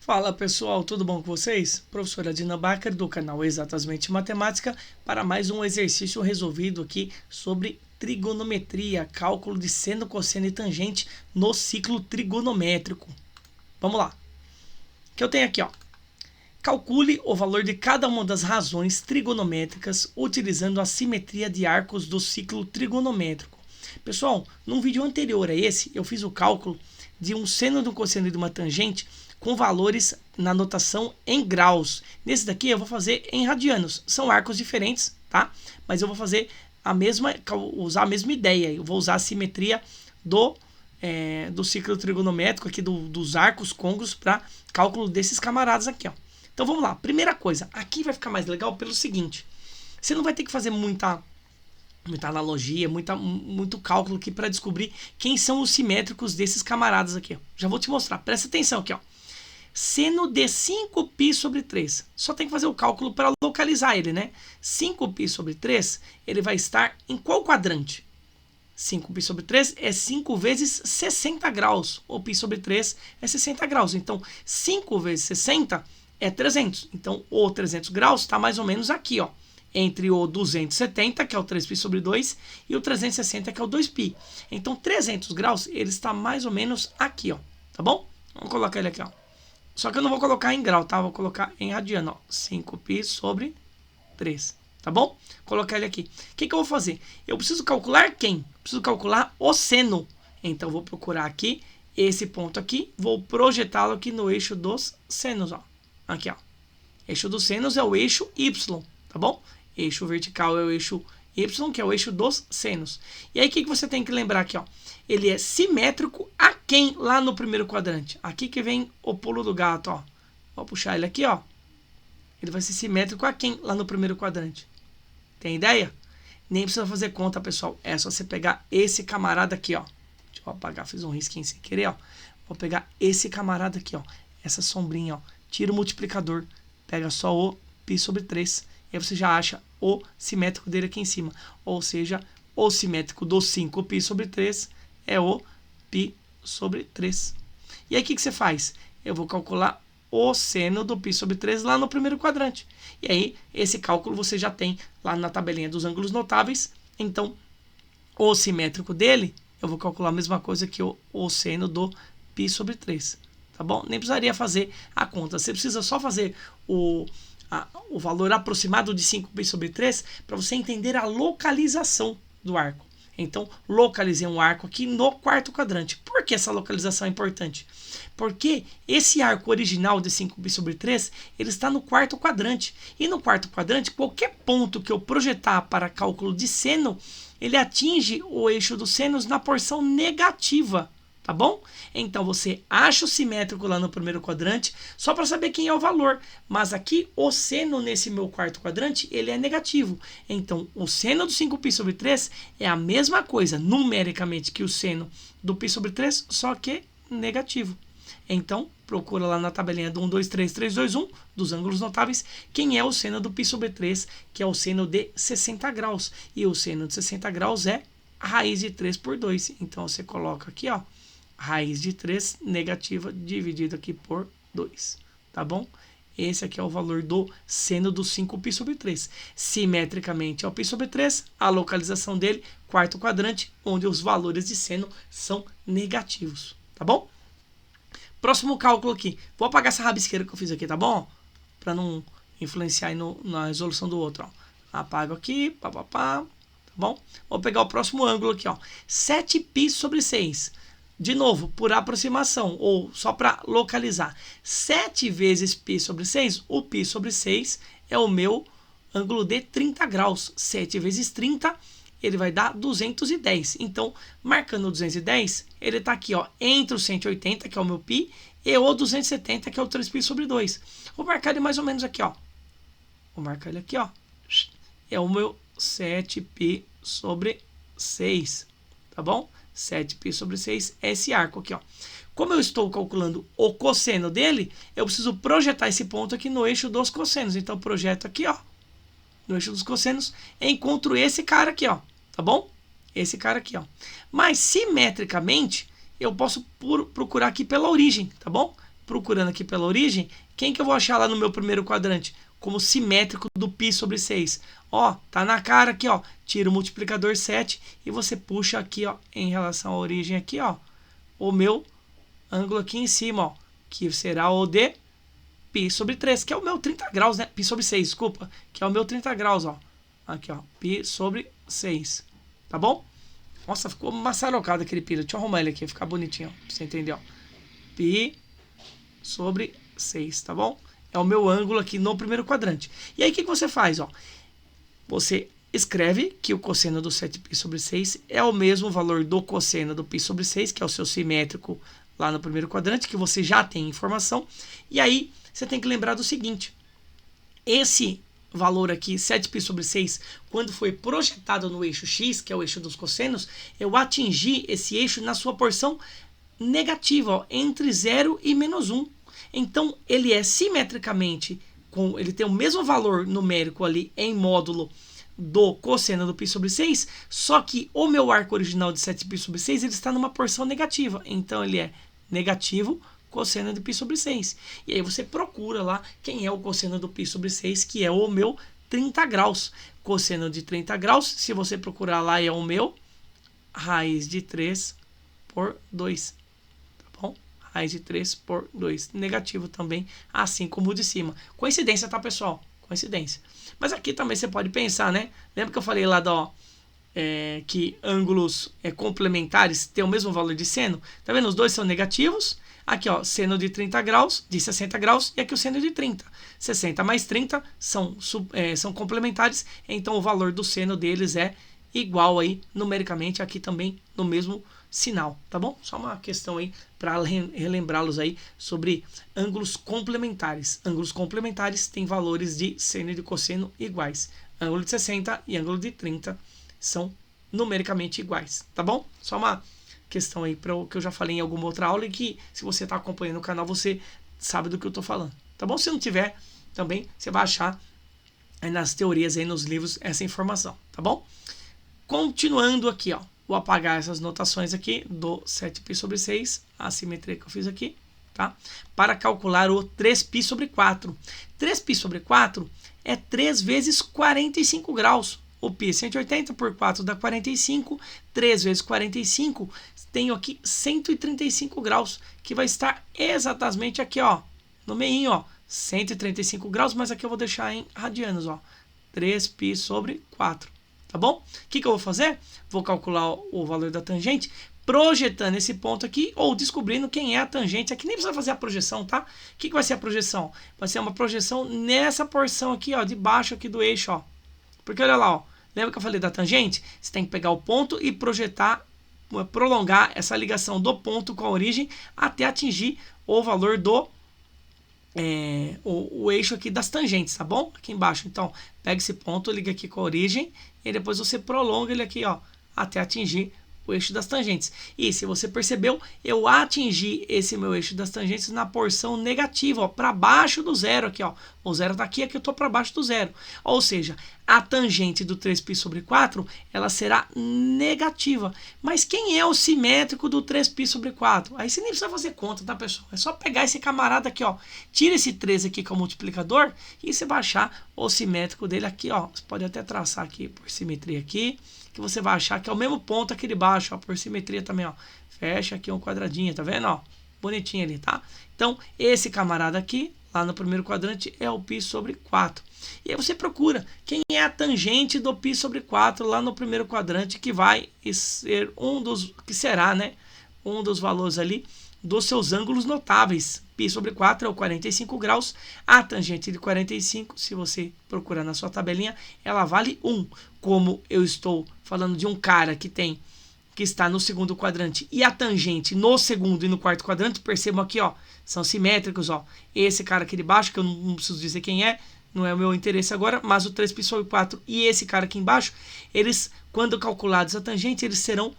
Fala pessoal, tudo bom com vocês? Professora Dina Bacher do canal Exatamente Matemática para mais um exercício resolvido aqui sobre trigonometria, cálculo de seno, cosseno e tangente no ciclo trigonométrico. Vamos lá. O que eu tenho aqui, ó. Calcule o valor de cada uma das razões trigonométricas utilizando a simetria de arcos do ciclo trigonométrico. Pessoal, num vídeo anterior a esse, eu fiz o cálculo de um seno, de um cosseno e de uma tangente com valores na notação em graus. Nesse daqui eu vou fazer em radianos. São arcos diferentes, tá? Mas eu vou fazer usar a mesma ideia. Eu vou usar a simetria do ciclo trigonométrico aqui dos arcos côncavos para cálculo desses camaradas aqui, ó. Então vamos lá. Primeira coisa, aqui vai ficar mais legal pelo seguinte: você não vai ter que fazer muita analogia, muito cálculo aqui para descobrir quem são os simétricos desses camaradas aqui, ó. Já vou te mostrar. Presta atenção aqui, ó. Seno de 5π sobre 3. Só tem que fazer o cálculo para localizar ele, né? 5π sobre 3, ele vai estar em qual quadrante? 5π sobre 3 é 5 vezes 60 graus. O π sobre 3 é 60 graus. Então, 5 vezes 60 é 300. Então, o 300 graus está mais ou menos aqui, ó. Entre o 270, que é o 3π sobre 2, e o 360, que é o 2π. Então, 300 graus, ele está mais ou menos aqui, ó. Tá bom? Vamos colocar ele aqui, ó. Só que eu não vou colocar em grau, tá? Vou colocar em radiano, ó. 5π sobre 3, tá bom? Colocar ele aqui. O que eu vou fazer? Eu preciso calcular quem? Preciso calcular o seno. Então, vou procurar aqui esse ponto aqui. Vou projetá-lo aqui no eixo dos senos, ó. Aqui, ó. Eixo dos senos é o eixo Y, tá bom? Eixo vertical é o eixo Y, que é o eixo dos senos. E aí, o que você tem que lembrar aqui, ó? Ele é simétrico a quem lá no primeiro quadrante? Aqui que vem o pulo do gato, ó. Vou puxar ele aqui, ó. Ele vai ser simétrico a quem lá no primeiro quadrante? Tem ideia? Nem precisa fazer conta, pessoal. É só você pegar esse camarada aqui, ó. Deixa eu apagar, fiz um risquinho sem querer, ó. Vou pegar esse camarada aqui, ó. Essa sombrinha, ó. Tira o multiplicador. Pega só o π sobre 3. E aí você já acha o simétrico dele aqui em cima. Ou seja, o simétrico do 5π sobre 3 é o π sobre 3. E aí o que você faz? Eu vou calcular o seno do π sobre 3 lá no primeiro quadrante. E aí esse cálculo você já tem lá na tabelinha dos ângulos notáveis. Então, o simétrico dele, eu vou calcular a mesma coisa que o seno do π sobre 3. Tá bom? Nem precisaria fazer a conta. Você precisa só fazer o valor aproximado de 5π sobre 3 para você entender a localização do arco. Então, localizei um arco aqui no quarto quadrante. Por que essa localização é importante? Porque esse arco original de 5π sobre 3, ele está no quarto quadrante. E no quarto quadrante, qualquer ponto que eu projetar para cálculo de seno, ele atinge o eixo dos senos na porção negativa. Tá bom? Então, você acha o simétrico lá no primeiro quadrante, só para saber quem é o valor. Mas aqui, o seno nesse meu quarto quadrante, ele é negativo. Então, o seno do 5π sobre 3 é a mesma coisa, numericamente, que o seno do π sobre 3, só que negativo. Então, procura lá na tabelinha do 1, 2, 3, 3, 2, 1, dos ângulos notáveis, quem é o seno do π sobre 3, que é o seno de 60 graus. E o seno de 60 graus é a raiz de 3 por 2. Então, você coloca aqui, ó, raiz de 3 negativa dividido aqui por 2, tá bom? Esse aqui é o valor do seno do 5π sobre 3. Simetricamente é o π sobre 3, a localização dele, quarto quadrante, onde os valores de seno são negativos, tá bom? Próximo cálculo aqui. Vou apagar essa rabisqueira que eu fiz aqui, tá bom? Para não influenciar aí na resolução do outro, ó. Apago aqui, tá bom? Vou pegar o próximo ângulo aqui, ó. 7π sobre 6. De novo, por aproximação, ou só para localizar. 7 vezes π sobre 6, o π sobre 6 é o meu ângulo de 30 graus. 7 vezes 30, ele vai dar 210. Então, marcando 210, ele está aqui, ó, entre o 180, que é o meu π, e o 270, que é o 3π sobre 2. Vou marcar ele mais ou menos aqui, ó. Vou marcar ele aqui, ó. É o meu 7π sobre 6, tá bom? 7π sobre 6 é esse arco aqui, ó. Como eu estou calculando o cosseno dele, eu preciso projetar esse ponto aqui no eixo dos cossenos. Então, eu projeto aqui, ó, no eixo dos cossenos, encontro esse cara aqui, ó, tá bom? Esse cara aqui, ó. Mas, simetricamente, eu posso procurar aqui pela origem, tá bom? procurando aqui pela origem, quem que eu vou achar lá no meu primeiro quadrante? Como simétrico do π sobre 6. Ó, tá na cara aqui, ó. Tira o multiplicador 7 e você puxa aqui, ó, em relação à origem aqui, ó, o meu ângulo aqui em cima, ó, que será o de π sobre 3, que é o meu 30 graus, né? Π sobre 6, desculpa, que é o meu 30 graus, ó. Aqui, ó, π sobre 6, tá bom? Nossa, ficou maçarocado aquele π. Deixa eu arrumar ele aqui, ficar bonitinho, ó, pra você entender, ó. π sobre 6, tá bom? É o meu ângulo aqui no primeiro quadrante. E aí, o que você faz, ó? Você escreve que o cosseno do 7π sobre 6 é o mesmo valor do cosseno do π sobre 6, que é o seu simétrico lá no primeiro quadrante, que você já tem informação. E aí, você tem que lembrar do seguinte. Esse valor aqui, 7π sobre 6, quando foi projetado no eixo x, que é o eixo dos cossenos, eu atingi esse eixo na sua porção negativa, ó, entre 0 e menos 1. Então, ele é simetricamente, ele tem o mesmo valor numérico ali em módulo do cosseno do π sobre 6, só que o meu arco original de 7π sobre 6 ele está numa porção negativa. Então, ele é negativo cosseno de π sobre 6. E aí você procura lá quem é o cosseno do π sobre 6, que é o meu 30 graus. Cosseno de 30 graus, se você procurar lá, é o meu raiz de 3 por 2. Raiz de 3 por 2. Negativo também, assim como o de cima. Coincidência, tá, pessoal? Coincidência. Mas aqui também você pode pensar, né? Lembra que eu falei lá que ângulos complementares têm o mesmo valor de seno? Tá vendo? Os dois são negativos. Aqui, ó, seno de 30 graus, de 60 graus, e aqui o seno de 30. 60 mais 30 são complementares, então o valor do seno deles é igual aí, numericamente, aqui também no mesmo sinal, tá bom? Só uma questão aí para relembrá-los aí sobre ângulos complementares. Ângulos complementares têm valores de seno e de cosseno iguais. Ângulo de 60 e ângulo de 30 são numericamente iguais, tá bom? Só uma questão aí para o que eu já falei em alguma outra aula e que, se você está acompanhando o canal, você sabe do que eu estou falando, tá bom? Se não tiver, também você vai achar aí nas teorias, aí nos livros, essa informação, tá bom? Continuando aqui, ó, vou apagar essas notações aqui do 7π sobre 6, a simetria que eu fiz aqui, tá? Para calcular o 3π sobre 4. 3π sobre 4 é 3 vezes 45 graus. O π é 180 por 4 dá 45. 3 vezes 45, tenho aqui 135 graus, que vai estar exatamente aqui, ó, no meinho, ó, 135 graus, mas aqui eu vou deixar em radianos, ó, 3π sobre 4. Tá bom? O que eu vou fazer? Vou calcular o valor da tangente projetando esse ponto aqui ou descobrindo quem é a tangente. Aqui nem precisa fazer a projeção, tá? O que vai ser a projeção? Vai ser uma projeção nessa porção aqui, ó, de baixo aqui do eixo, ó. Porque olha lá, ó. Lembra que eu falei da tangente? Você tem que pegar o ponto e projetar, prolongar essa ligação do ponto com a origem até atingir o valor do o eixo aqui das tangentes, tá bom? Aqui embaixo. Então, pega esse ponto, liga aqui com a origem e depois você prolonga ele aqui, ó, até atingir o eixo das tangentes. E se você percebeu, eu atingi esse meu eixo das tangentes na porção negativa, ó, para baixo do zero aqui, ó. O zero tá aqui, aqui eu tô para baixo do zero. Ou seja, a tangente do 3π sobre 4, ela será negativa. Mas quem é o simétrico do 3π sobre 4? Aí você nem precisa fazer conta, tá, pessoal? É só pegar esse camarada aqui, ó. Tira esse 3 aqui que é o multiplicador e você vai achar o simétrico dele aqui, ó. Você pode até traçar aqui por simetria aqui, que você vai achar que é o mesmo ponto aqui de baixo, ó, por simetria também, ó. Fecha aqui um quadradinho, tá vendo, ó? Bonitinho ali, tá? Então, esse camarada aqui, lá no primeiro quadrante, é o π sobre 4. E aí você procura quem é a tangente do π sobre 4 lá no primeiro quadrante, que vai ser um dos valores ali dos seus ângulos notáveis. Π sobre 4 é o 45 graus. A tangente de 45, se você procurar na sua tabelinha, ela vale 1. Como eu estou falando de um cara que está no segundo quadrante e a tangente no segundo e no quarto quadrante, percebam aqui, ó, são simétricos, ó. Esse cara aqui de baixo, que eu não preciso dizer quem é, não é o meu interesse agora, mas o 3π sobre 4 e esse cara aqui embaixo, eles, quando calculados a tangente, eles serão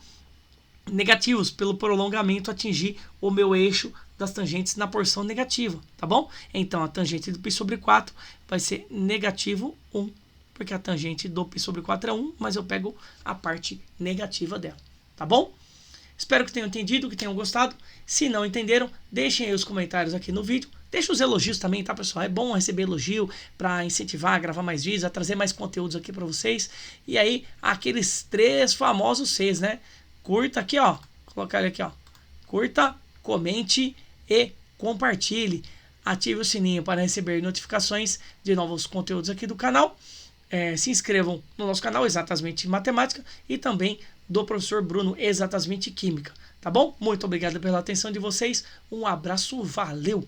negativos pelo prolongamento atingir o meu eixo das tangentes na porção negativa, tá bom? Então, a tangente do π sobre 4 vai ser negativo 1, porque a tangente do π sobre 4 é 1, mas eu pego a parte negativa dela, tá bom? Espero que tenham entendido, que tenham gostado. Se não entenderam, deixem aí os comentários aqui no vídeo. Deixa os elogios também, tá, pessoal? É bom receber elogio para incentivar a gravar mais vídeos, a trazer mais conteúdos aqui para vocês. E aí, aqueles 3 famosos Cs, né? Curta aqui, ó. Vou colocar ele aqui, ó. Curta, comente e compartilhe. Ative o sininho para receber notificações de novos conteúdos aqui do canal. Se inscrevam no nosso canal Exatamente Matemática e também do professor Bruno Exatamente Química. Tá bom? Muito obrigado pela atenção de vocês. Um abraço, valeu!